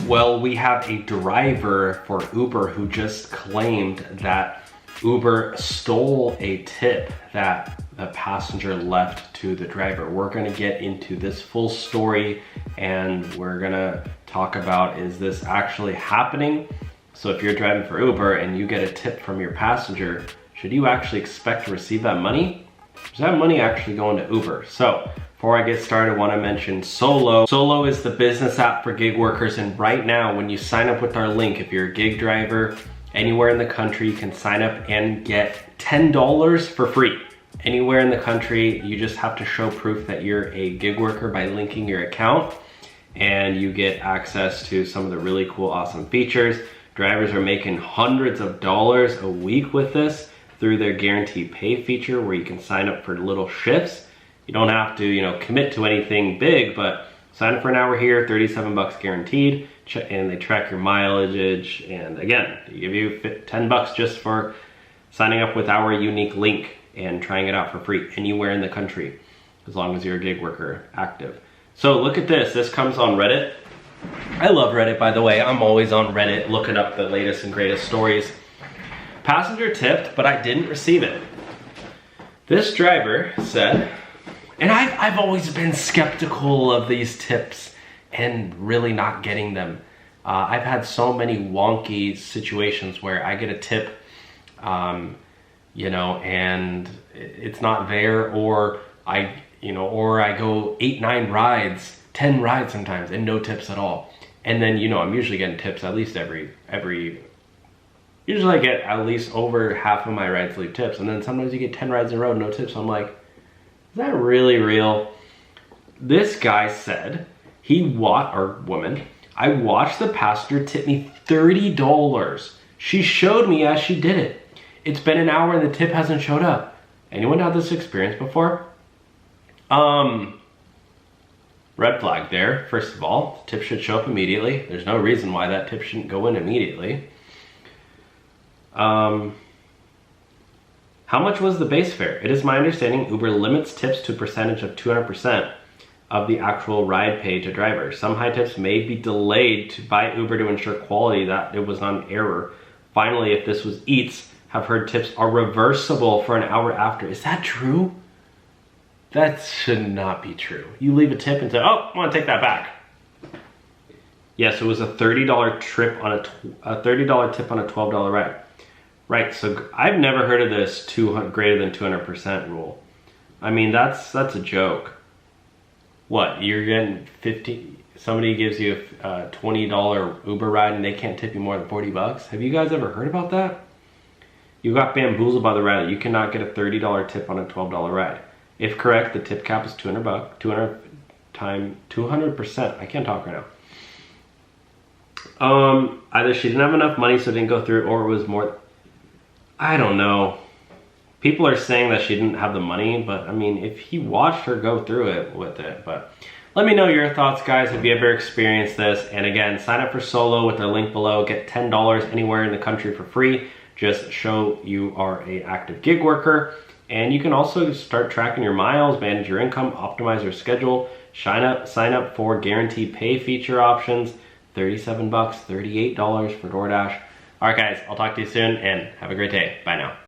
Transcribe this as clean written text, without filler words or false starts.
Well, we have a driver for Uber who just claimed that Uber stole a tip that the passenger left to the driver. We're gonna get into this full story and we're gonna talk about, is this actually happening? So if you're driving for Uber and you get a tip from your passenger, should you actually expect to receive that money? Is that money actually going to Uber? So before I get started, I want to mention Solo. Solo is the business app for gig workers, and right now when you sign up with our link, if you're a gig driver anywhere in the country, you can sign up and get $10 for free. Anywhere in the country, you just have to show proof that you're a gig worker by linking your account, and you get access to some of the really cool, awesome features. Drivers are making hundreds of dollars a week with this through their guaranteed pay feature, where you can sign up for little shifts. You don't have to, commit to anything big, but sign up for an hour here, 37 bucks guaranteed, and they track your mileage. And again, they give you 10 bucks just for signing up with our unique link and trying it out for free anywhere in the country, as long as you're a gig worker active. So look at this. This comes on Reddit. I love Reddit, by the way. I'm always on Reddit looking up the latest and greatest stories. Passenger tipped, but I didn't receive it. This driver said, and I've always been skeptical of these tips and really not getting them. I've had so many wonky situations where I get a tip, and it's not there, or I go 8, 9 rides, 10 rides sometimes, and no tips at all. And then, I'm usually getting tips at least usually I get at least over half of my rides leave tips. And then sometimes you get 10 rides in a row, no tips. I'm like, is that really real? This guy said I watched the passenger tip me $30. She showed me as she did it. It's been an hour and the tip hasn't showed up. Anyone had this experience before? Red flag there. First of all, the tip should show up immediately. There's no reason why that tip shouldn't go in immediately. How much was the base fare? It is my understanding Uber limits tips to a percentage of 200% of the actual ride pay to drivers. Some high tips may be delayed by Uber to ensure quality, that it was not an error. Finally, if this was Eats, have heard tips are reversible for an hour after. Is that true? That should not be true. You leave a tip and say, oh, I want to take that back. Yes, it was a $30 tip on a $12 ride. Right, so I've never heard of this greater than 200% rule. I mean, that's a joke. What, you're getting 50, somebody gives you a $20 Uber ride and they can't tip you more than 40 bucks? Have you guys ever heard about that? You got bamboozled by the rider. You cannot get a $30 tip on a $12 ride. If correct, the tip cap is 200 bucks, 200%. I can't talk right now. Either she didn't have enough money so it didn't go through, or it was more, I don't know. People are saying that she didn't have the money, but I mean, if he watched her go through it with it, but let me know your thoughts, guys. Have you ever experienced this? And again, sign up for Solo with the link below. Get $10 anywhere in the country for free. Just show you are an active gig worker. And you can also start tracking your miles, manage your income, optimize your schedule, sign up for guaranteed pay feature options, 37 bucks, $38 for DoorDash. All right, guys, I'll talk to you soon and have a great day. Bye now.